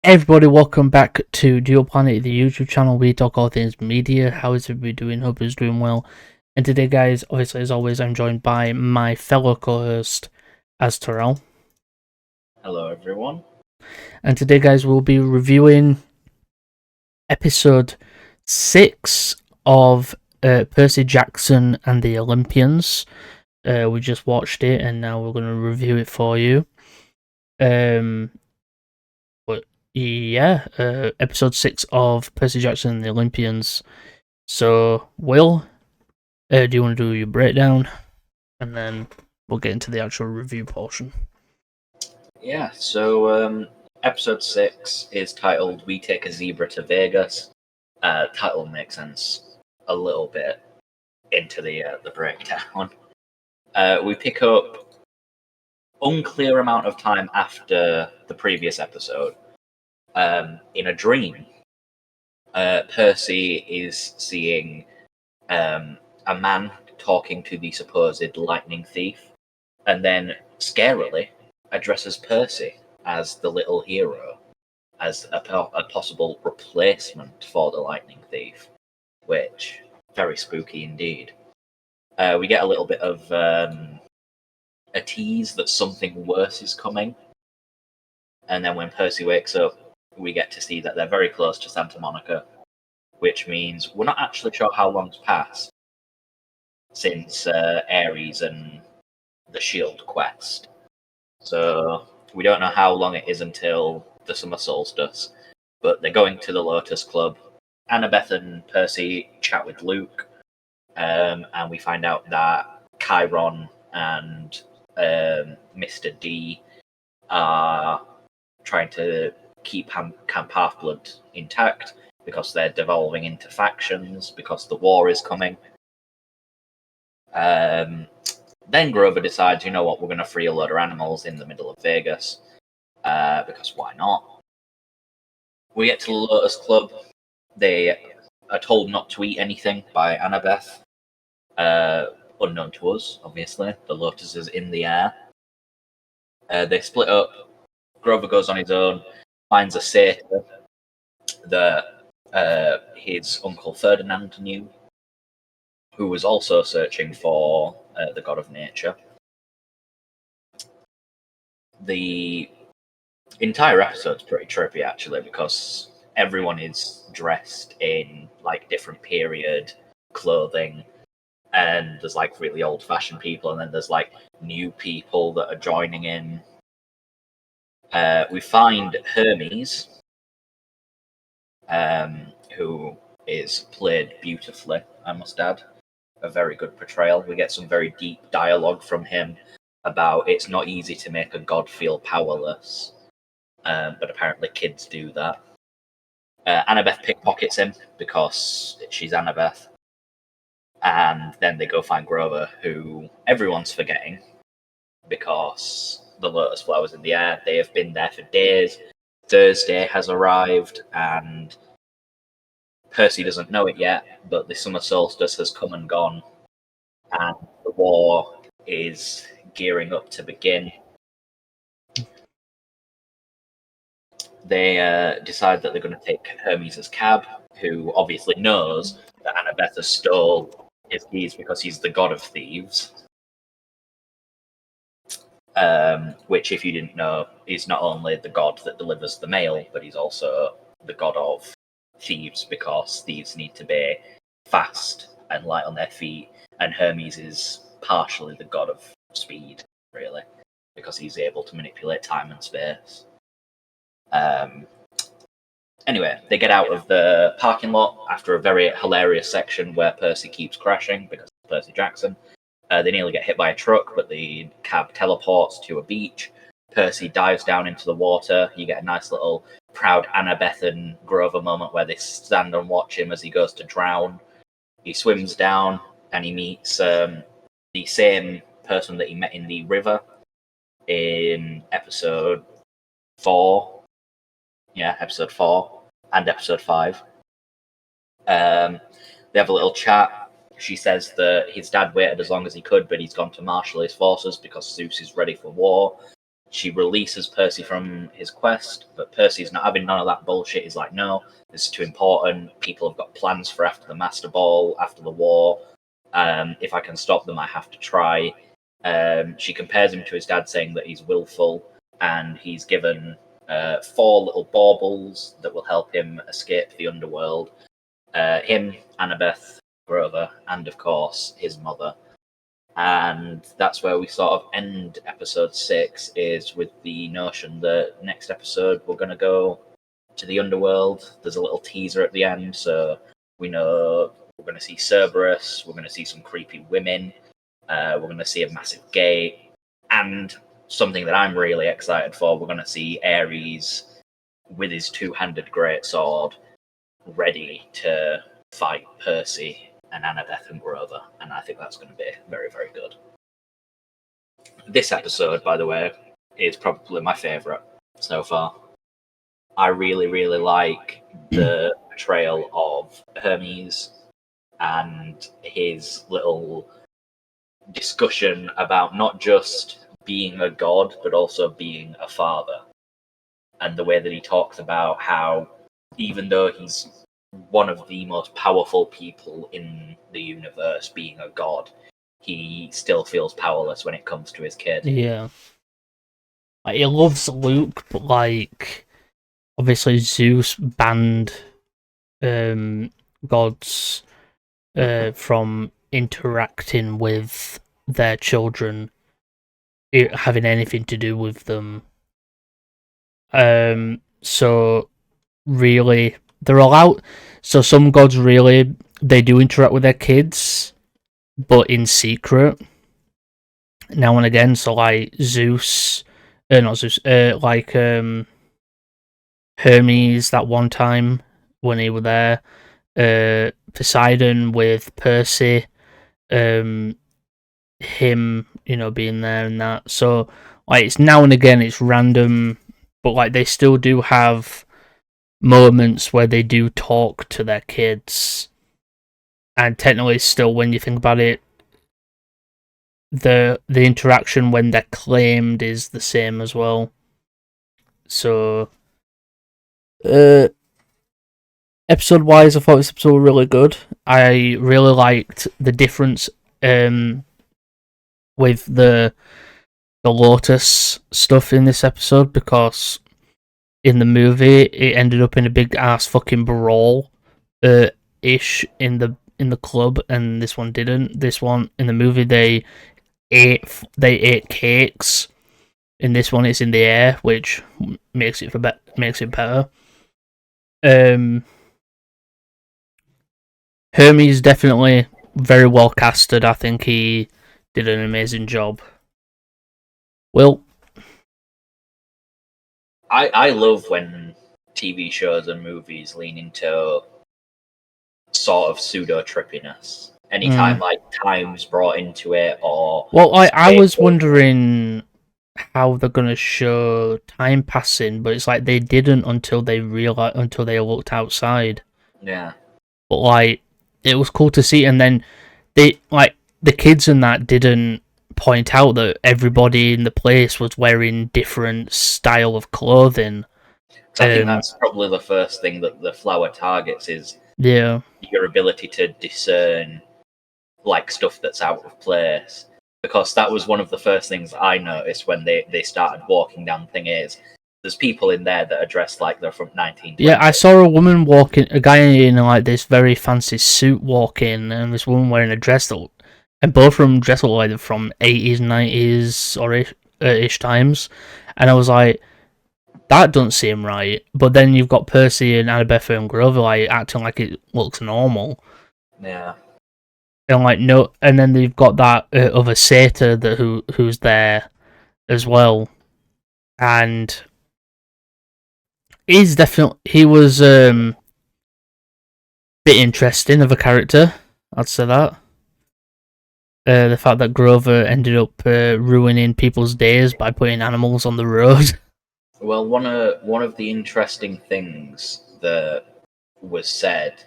Everybody, welcome back to Dual Planet, the YouTube channel. We talk all things media. How is everybody doing? Hope it's doing well. And today, guys, obviously, as always, I'm joined by my fellow co-host, Azteral. Hello, everyone. And today, guys, we'll be reviewing episode 6 of Percy Jackson and the Olympians. We just watched it, and now we're going to review it for you. Episode 6 of Percy Jackson and the Olympians. So, Will, do you want to do your breakdown? And then we'll get into the actual review portion. Yeah, so episode 6 is titled We Take a Zebra to Vegas. Title makes sense a little bit into the breakdown. We pick up unclear amount of time after the previous episode. In a dream, Percy is seeing a man talking to the supposed lightning thief, and then scarily addresses Percy as the little hero, as a possible replacement for the lightning thief, which very spooky indeed. We get a little bit of a tease that something worse is coming, and then when Percy wakes up, we get to see that they're very close to Santa Monica, which means we're not actually sure how long's passed since Ares and the Shield quest. So we don't know how long it is until the summer solstice, but they're going to the Lotus Club. Annabeth and Percy chat with Luke, and we find out that Chiron and Mr. D are trying to keep Camp Half-Blood intact because they're devolving into factions because the war is coming. Then Grover decides, you know what, we're going to free a load of animals in the middle of Vegas, because why not? We get to the Lotus Club. They are told not to eat anything by Annabeth, unknown to us, obviously. The Lotus is in the air. They split up. Grover goes on his own, finds a satyr that his uncle Ferdinand knew, who was also searching for the god of nature. The entire episode's pretty trippy, actually, because everyone is dressed in like different period clothing, and there's like really old-fashioned people, and then there's like new people that are joining in. We find Hermes, who is played beautifully, I must add. A very good portrayal. We get some very deep dialogue from him about it's not easy to make a god feel powerless, but apparently kids do that. Annabeth pickpockets him because she's Annabeth, and then they go find Grover, who everyone's forgetting because the Lotus Flower's in the air. They have been there for days. Thursday has arrived, and Percy doesn't know it yet, but the summer solstice has come and gone, and the war is gearing up to begin. They decide that they're going to take Hermes' cab, who obviously knows that Annabeth stole his keys because he's the god of thieves. Which, if you didn't know, is not only the god that delivers the mail, but he's also the god of thieves, because thieves need to be fast and light on their feet, and Hermes is partially the god of speed, really, because he's able to manipulate time and space. Anyway, they get out of the parking lot after a very hilarious section where Percy keeps crashing because it's Percy Jackson. They nearly get hit by a truck, but the cab teleports to a beach. Percy dives down into the water. You get a nice little proud Annabeth and Grover moment where they stand and watch him as he goes to drown. He swims down and he meets the same person that he met in the river in episode 4. Yeah, episode 4 and episode 5. They have a little chat. She says that his dad waited as long as he could, but he's gone to marshal his forces because Zeus is ready for war. She releases Percy from his quest, but Percy's not having none of that bullshit. He's like, no, this is too important. People have got plans for after the Master Ball, after the war. If I can stop them, I have to try. She compares him to his dad, saying that he's willful, and he's given 4 little baubles that will help him escape the underworld. Him, Annabeth, Grover, and of course his mother. And that's where we sort of end episode 6, is with the notion that next episode we're going to go to the underworld. There's a little teaser at the end, so we know we're going to see Cerberus, we're going to see some creepy women, we're going to see a massive gate, and something that I'm really excited for, we're going to see Ares with his 2-handed greatsword ready to fight Percy and Annabeth and Grover, and I think that's going to be very, very good. This episode, by the way, is probably my favourite so far. I really, really like the portrayal of Hermes and his little discussion about not just being a god, but also being a father. And the way that he talks about how, even though he's one of the most powerful people in the universe, being a god, he still feels powerless when it comes to his kid. Yeah. Like, he loves Luke, but like, obviously Zeus banned gods from interacting with their children, having anything to do with them. So really, they're allowed. So some gods really, they do interact with their kids, but in secret. Now and again, so like Zeus, not Zeus, like Hermes that one time when he were there, Poseidon with Percy, him, being there and that. So like it's now and again, it's random, but like they still do have moments where they do talk to their kids, and technically still, when you think about it, the interaction when they're claimed is the same as well. So episode wise, I thought this episode was really good. I really liked the difference with the Lotus stuff in this episode, because in the movie it ended up in a big ass fucking brawl ish in the club, and this one didn't. This one in the movie they ate cakes. In this one it's in the air, which makes it better. Hermes definitely very well casted. I think he did an amazing job. Well, I love when TV shows and movies lean into sort of pseudo trippiness. Anytime like time's brought into it, or I was wondering how they're gonna show time passing, but it's like they didn't until they looked outside. Yeah. But like it was cool to see, and then they like the kids and that didn't point out that everybody in the place was wearing different style of clothing. I think that's probably the first thing that the flower targets is your ability to discern like stuff that's out of place. Because that was one of the first things I noticed when they started walking down the thing is there's people in there that are dressed like they're from 1920s. Yeah, I saw a guy in like this very fancy suit walking, and this woman wearing a dress and both of them dressed like they're from 80s, 90s or ish times, and I was like, that doesn't seem right. But then you've got Percy and Annabeth and Grover like acting like it looks normal. Yeah. And like no, and then they've got that other satyr who's there as well, and he was bit interesting of a character. I'd say that. The fact that Grover ended up ruining people's days by putting animals on the road. Well, one of the interesting things that was said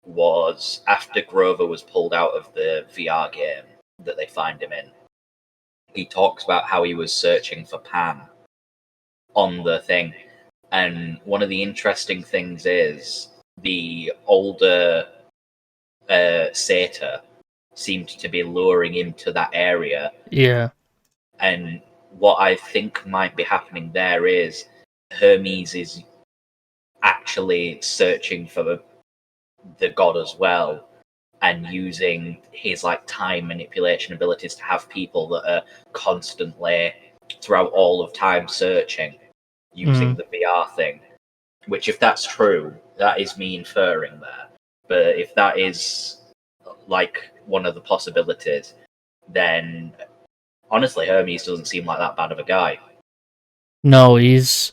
was after Grover was pulled out of the VR game that they find him in, he talks about how he was searching for Pan on the thing. And one of the interesting things is the older satyr seemed to be luring him to that area. Yeah. And what I think might be happening there is Hermes is actually searching for the god as well, and using his like time manipulation abilities to have people that are constantly throughout all of time searching using the VR thing. Which, if that's true, that is me inferring there. But if that is like one of the possibilities, then honestly, Hermes doesn't seem like that bad of a guy. No, he's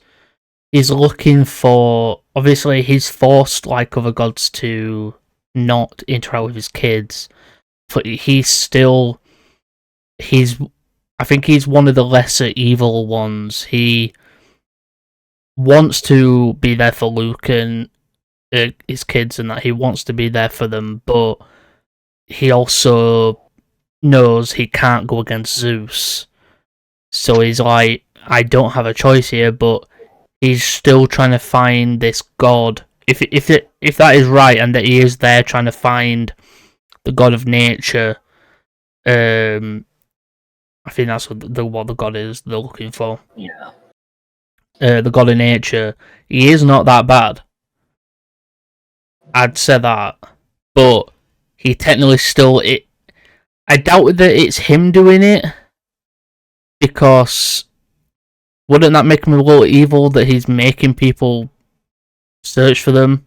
looking for. Obviously, he's forced like other gods to not interact with his kids, but he's. I think he's one of the lesser evil ones. He wants to be there for Luke and his kids, and that he wants to be there for them, but he also knows he can't go against Zeus. So he's like, I don't have a choice here, but he's still trying to find this god. If that is right, and that he is there trying to find the god of nature, I think that's what the god is they're looking for. Yeah. The god of nature. He is not that bad. I'd say that, but he technically still it. I doubt that it's him doing it, because wouldn't that make him a little evil that he's making people search for them?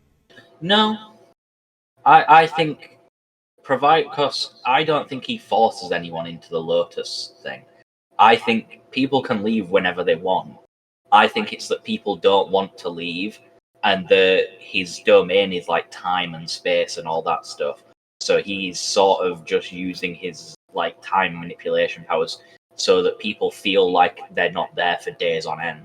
No, I think because I don't think he forces anyone into the Lotus thing. I think people can leave whenever they want. I think it's that people don't want to leave, and his domain is like time and space and all that stuff. So he's sort of just using his like time manipulation powers so that people feel like they're not there for days on end.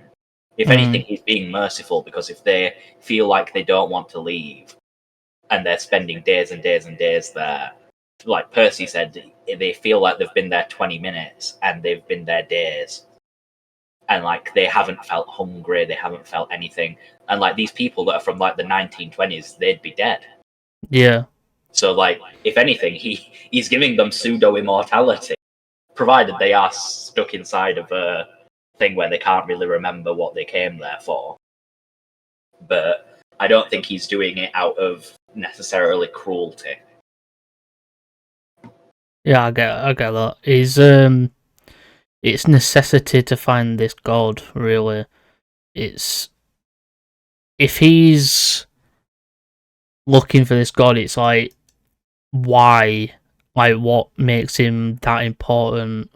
If anything, he's being merciful, because if they feel like they don't want to leave and they're spending days and days and days there, like Percy said, they feel like they've been there 20 minutes and they've been there days. And like they haven't felt hungry, they haven't felt anything. And like these people that are from like the 1920s, they'd be dead. Yeah. So like, if anything, he's giving them pseudo immortality, provided they are stuck inside of a thing where they can't really remember what they came there for. But I don't think he's doing it out of necessarily cruelty. Yeah, I get that. It's necessity to find this god, really. It's if he's looking for this god, it's like, why? Like, what makes him that important?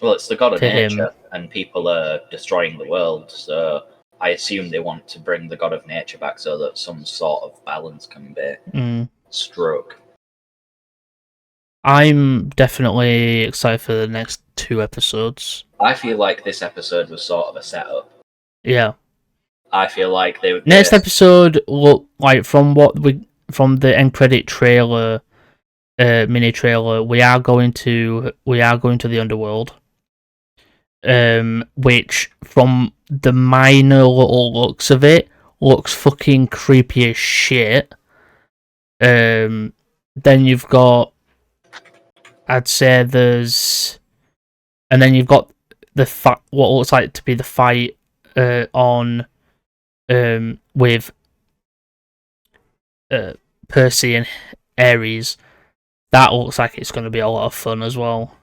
Well, it's the god of to nature, him? and people are destroying the world, so I assume they want to bring the god of nature back so that some sort of balance can be struck. I'm definitely excited for the next 2 episodes. I feel like this episode was sort of a setup. Yeah. I feel like Next episode, look like from the end credit trailer, mini trailer, we are going to the underworld. Which from the minor little looks of it looks fucking creepy as shit. Then you've got, I'd say and then you've got what looks like to be the fight on with Percy and Ares. That looks like it's going to be a lot of fun as well.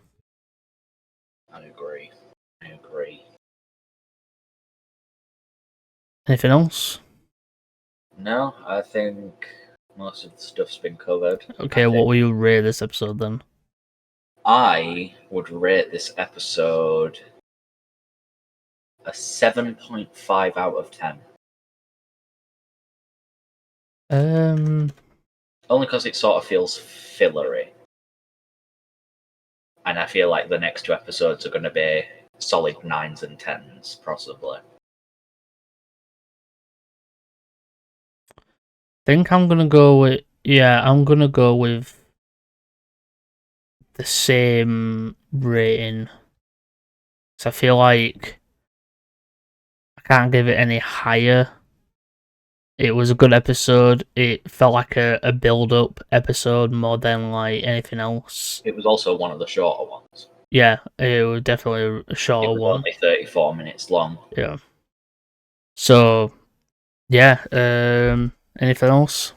I agree. Anything else? No, I think most of the stuff's been covered. Okay, what will you rate this episode then? I would rate this episode a 7.5 out of 10. Only because it sort of feels fillery. And I feel like the next 2 episodes are going to be solid 9s and 10s, possibly. I think I'm gonna go with the same rating. So I feel like can't give it any higher. It was a good episode. It felt like a build-up episode more than like anything else. It was also one of the shorter ones. Yeah, it was definitely a shorter one. Only 34 minutes long. Yeah. So, yeah. Anything else?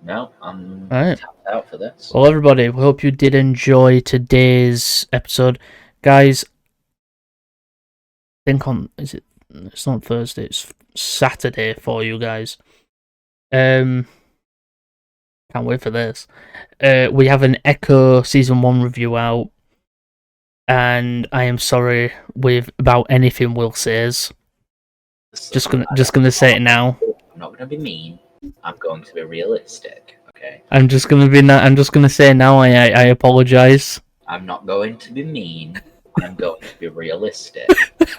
No, I'm Alright. tapped out for this. Well, everybody, we hope you did enjoy today's episode, guys. I think it's not Thursday, it's Saturday for you guys. Can't wait for this. We have an Echo Season 1 review out, and I am sorry about anything Will says. Just gonna say it now. I'm not gonna be mean. I'm going to be realistic. Okay. I'm just gonna say now. I apologize. I'm not going to be mean. I'm going to be realistic.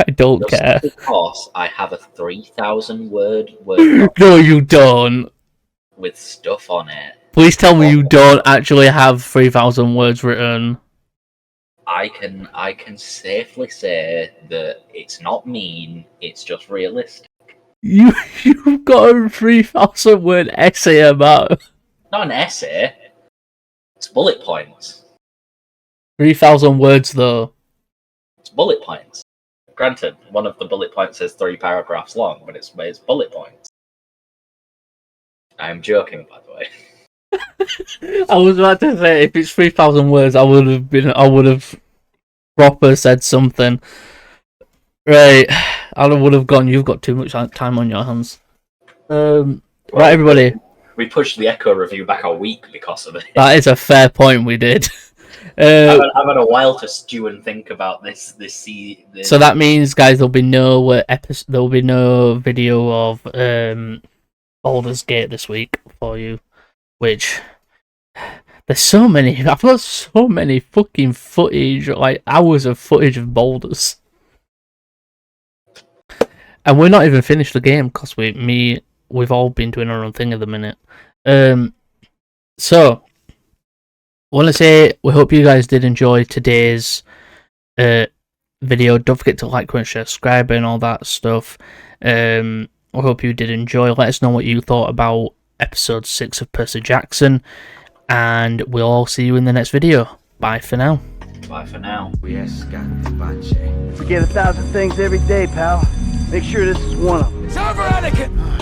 I don't care. Because I have a 3,000 word No, you don't. With stuff on it. Please tell me you don't actually have 3,000 words written. I can safely say that it's not mean. It's just realistic. You've got a 3,000 word essay about. Not an essay. It's bullet points. 3,000 words though. It's bullet points. Granted, one of the bullet points is 3 paragraphs long, but it's bullet points. I'm joking, by the way. I was about to say, if it's 3,000 words, I would have proper said something. Right, I would have gone, you've got too much time on your hands. Right, everybody. We pushed the Echo review back a week because of it. That is a fair point, we did. I've had a while to stew and think about this. So that means, guys, there'll be no video of Baldur's Gate this week for you, which there's so many. I've got so many fucking footage, like hours of footage of Baldur's, and we're not even finished the game because we've all been doing our own thing at the minute. So I want to say we hope you guys did enjoy today's video. Don't forget to like, comment, share, subscribe, and all that stuff. I hope you did enjoy. Let us know what you thought about episode 6 of Percy Jackson, and we'll all see you in the next video. Bye for now. Bye for now. We get 1,000 things every day, pal. Make sure this is one of them. It's over, Anakin!